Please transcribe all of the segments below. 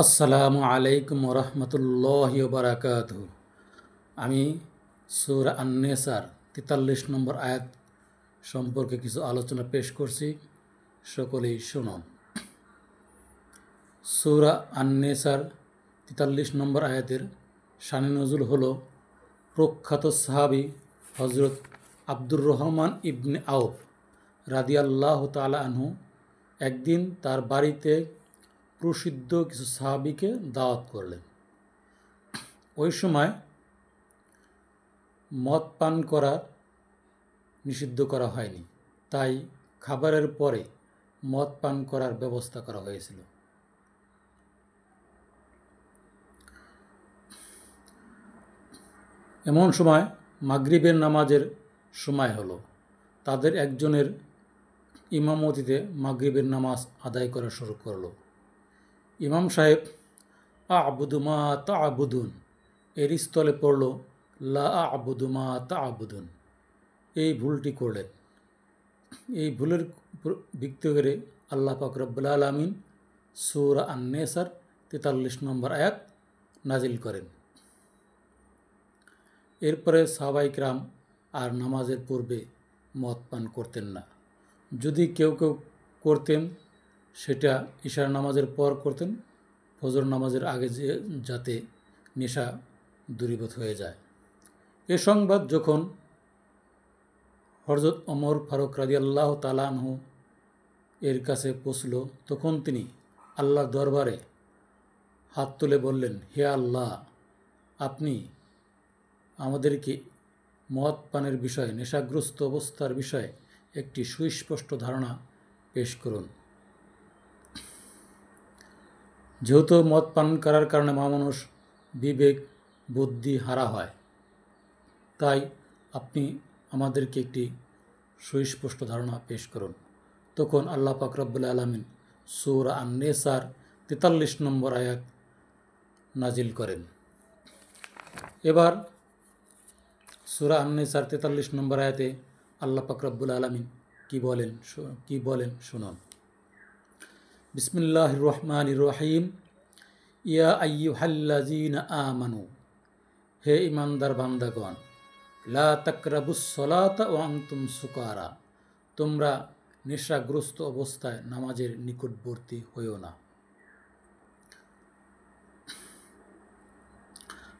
আসসালামু আলাইকুম রহমতুল্লাহি বারাকাতুহু। আমি সূরা আন-নেসার ৪৩ নম্বর আয়াত সম্পর্কে কিছু আলোচনা পেশ করছি, সকলেই শুনুন। সূরা আন-নেসার ৪৩ নম্বর আয়াতের শানে নজুল হলো প্রখ্যাত সাহাবী হজরত আব্দুর রহমান ইবনে আউফ রাদিয়াল্লাহু তাআলা আনহু একদিন তার বাড়িতে প্রসিদ্ধ কিছু সাহাবীকে দাওয়াত করলেন। ওই সময় মদ পান করা নিষিদ্ধ করা হয়নি, তাই খাবারের পরে মদ পান করার ব্যবস্থা করা হয়েছিল। এমন সময় মাগরিবের নামাজের সময় হলো। তাদের একজনের ইমামতিতে মাগরিবের নামাজ আদায় করা শুরু করলো। ইমাম সাহেব আ'বুদু মা তা'বুদুন এর স্থলে পড়ল লা আ'বুদু মা তা'বুদুন। এই ভুলটি করলেন। এই ভুলের ভিত্তি করে আল্লাহ পাক রব্বুল আলামিন সূরা আন-নেসার ৪৩ নম্বর আয়াত নাজিল করেন। এরপরে সাহাবায়ে কেরাম আর নামাজের পূর্বে মদ পান করতেন না। যদি কেউ কেউ করতেন, সেটা ইশার নামাজের পর করতেন, ফজর নামাজের আগে যাতে নেশা দূরীভূত হয়ে যায়। এ সংবাদ যখন হযরত ওমর ফারুক রাদিয়াল্লাহু তাআলা আনহু এর কাছে পৌঁছল, তখন তিনি আল্লাহর দরবারে হাত তুলে বললেন, হে আল্লাহ, আপনি আমাদেরকে মদ পানের বিষয়ে, নেশাগ্রস্ত অবস্থার বিষয়ে একটি সুস্পষ্ট ধারণা পেশ করুন। যেহেতু মদ পান করার কারণে মানুষ বিবেক বুদ্ধি হারা হয়, তাই আপনি আমাদেরকে একটি সুস্পষ্ট ধারণা পেশ করুন। তখন আল্লাহ পাক রব্বুল আলামিন সূরা আন-নেসার ৪৩ নম্বর আয়াত নাজিল করেন। এবার সূরা আন-নেসার ৪৩ নম্বর আয়াতে আল্লাহ পাক রব্বুল আলামিন কি বলেন শুনুন। বিসমিল্লাহির রহমানির রহিম। ইয়া আইয়ুহাল্লাযীনা আমানু, হে ঈমানদার বান্দাগণ, লা তাকরাবুস সালাতা ওয়া আনতুম সুকারা, তোমরা নেশাগ্রস্ত অবস্থায় নামাজের নিকটবর্তী হইও না।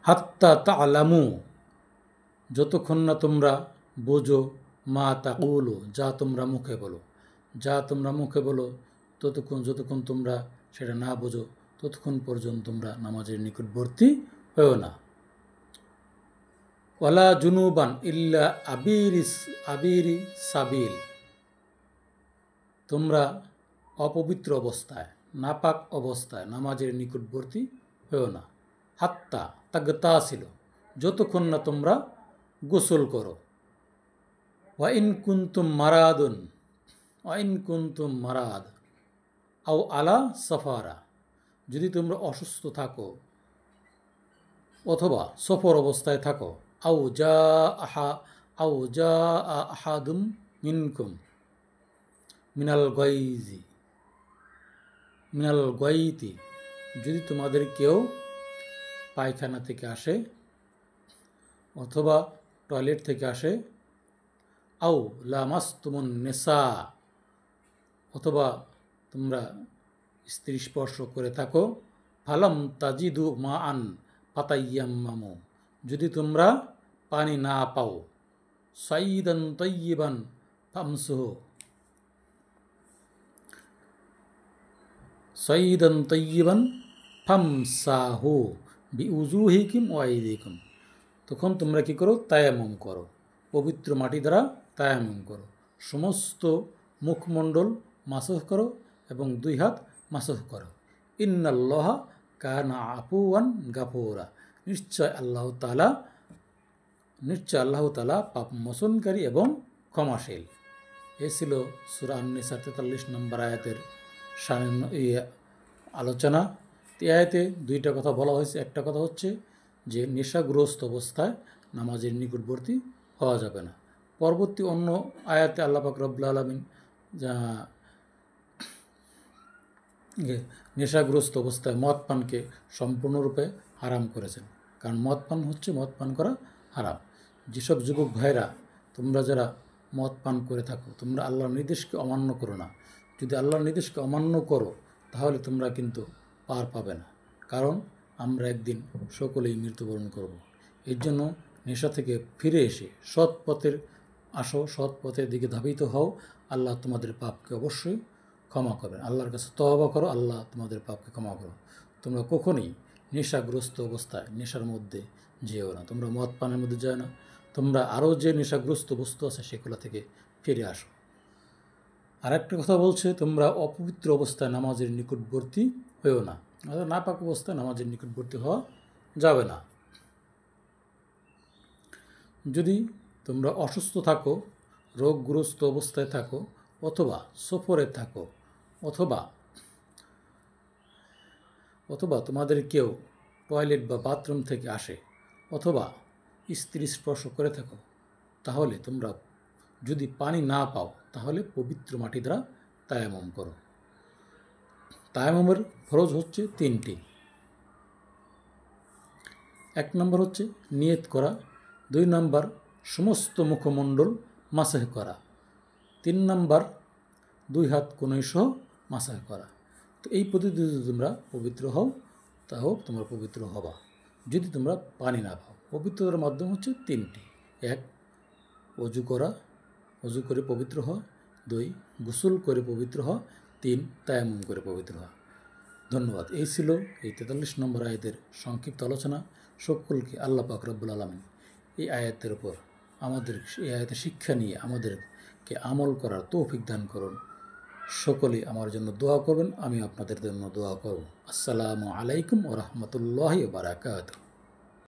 হাত্তা তা'লামু, যতক্ষণ না তোমরা বোঝো, মা তাকুলু, যা তোমরা মুখে বলো, যতক্ষণ তোমরা সেটা না বোঝো, ততক্ষণ পর্যন্ত তোমরা নামাজের নিকটবর্তী হইও না। ওয়ালা জুনুবান ইল্লা আবিরি সাবিল, তোমরা অপবিত্র অবস্থায়, নাপাক অবস্থায় নামাজের নিকটবর্তী হইও না। হাত্তা তাগতাসিল, যতক্ষণ না তোমরা গোসল করো। ওয়া ইন কুনতুম মারাদ আও আলা সাফারা, যদি তোমরা অসুস্থ থাকো অথবা সফর অবস্থায় থাকো। আও জা আহাদুম মিনকুম মিনাল গায়তি, যদি তোমাদের কেউ পায়খানা থেকে আসে অথবা টয়লেট থেকে আসে। আও লামাসতুমুন নিসা, অথবা তোমরা স্ত্রী স্পর্শ করে থাকো। ফালাম তাজিদু মা আন ফাতাইয়াম্মামু, যদি তোমরা পানি না পাও। সাইদান তাইয়িবান ফামসাহু বিউজুহিকুম ওয়া আইদিকুম, তখন তোমরা কি করো? তায়াম্মুম করো, পবিত্র মাটি দ্বারা তায়াম্মুম করো। সমস্ত মুখমণ্ডল মাসহ করো এবং 2 হাত মাসহ করো। ইন্নাল্লাহা কানা আফুওয়ান গাফুরা, নিশ্চয় আল্লাহ তাআলা পাপ মোচনকারী এবং ক্ষমাশীল। এ ছিল সূরা আন-নেসার ৪৩ নম্বর আয়াতের আলোচনা। এই আয়াতে 2টা কথা বলা হয়েছে। একটা কথা হচ্ছে যে নেশাগ্রস্ত অবস্থায় নামাজের নিকটবর্তী হওয়া যাবে না। পরবর্তী অন্য আয়াতে আল্লাহ পাক রব্বুল আলামিন নেশাগ্রস্ত অবস্থায় মদ পানকে সম্পূর্ণরূপে হারাম করেছেন, কারণ মদ পান করা হারাম। যেসব যুবক ভাইরা তোমরা যারা মদ পান করে থাকো, তোমরা আল্লাহর নির্দেশকে অমান্য করো না। যদি আল্লাহর নির্দেশকে অমান্য করো তাহলে তোমরা কিন্তু পার পাবে না, কারণ আমরা একদিন সকলেই মৃত্যুবরণ করব। এর জন্য নেশা থেকে ফিরে এসে সৎ পথের আসো, সৎ পথের দিকে ধাবিত হও। আল্লাহ তোমাদের পাপকে অবশ্যই ক্ষমা করবেন। আল্লাহর কাছে তওবা করো, আল্লাহ তোমাদের পাপকে ক্ষমা করো। তোমরা কখনোই নেশাগ্রস্ত অবস্থায় নেশার মধ্যে যেও না, তোমরা মদ পানের মধ্যে যেও না। তোমরা আরও যে নেশাগ্রস্ত বস্তু আছে সেগুলো থেকে ফিরে আসো। আর একটা কথা বলছে, তোমরা অপবিত্র অবস্থায় নামাজের নিকটবর্তী হয়েও না, অর্থাৎ নাপাক অবস্থায় নামাজের নিকটবর্তী হওয়া যাবে না। যদি তোমরা অসুস্থ থাকো, রোগগ্রস্ত অবস্থায় থাকো, অথবা সফরে থাকো, অথবা তোমাদের কেউ টয়লেট বা বাথরুম থেকে আসে, অথবা স্ত্রী স্পর্শ করে থাকো, তাহলে তোমরা যদি পানি না পাও তাহলে পবিত্র মাটি দ্বারা তায়াম্মুম করো। তায়াম্মুমের ফরজ হচ্ছে 3টি। 1 নম্বর হচ্ছে নিয়ত করা, 2 নম্বর সমস্ত মুখমণ্ডল মাসাহ করা, 3 নম্বর 2 হাত কোণই সহ মাসাহ করা। তো এই পদ্ধতিতে যদি তোমরা পবিত্র হও তাও তোমরা পবিত্র হবা। যদি তোমরা পানি না পাও, পবিত্রতার মাধ্যম হচ্ছে 3টি। 1 অজু করা, অজু করে পবিত্র হওয়া, 2 গোসল করে পবিত্র হওয়া, 3 তায়াম্মুম করে পবিত্র হওয়া। ধন্যবাদ। এই ছিল এই 43 নম্বর আয়াতের সংক্ষিপ্ত আলোচনা। সকলকে আল্লাহ পাক রব্বুল আলামিন এই আয়াতের উপর এই আয়াতের শিক্ষা নিয়ে আমাদেরকে আমল করার তৌফিক দান করুন। সকলেই আমার জন্য দোয়া করবেন, আমি আপনাদের জন্য দোয়া করব। আসসালামু আলাইকুম ওয়া রাহমাতুল্লাহি ওয়া বারাকাতুহু।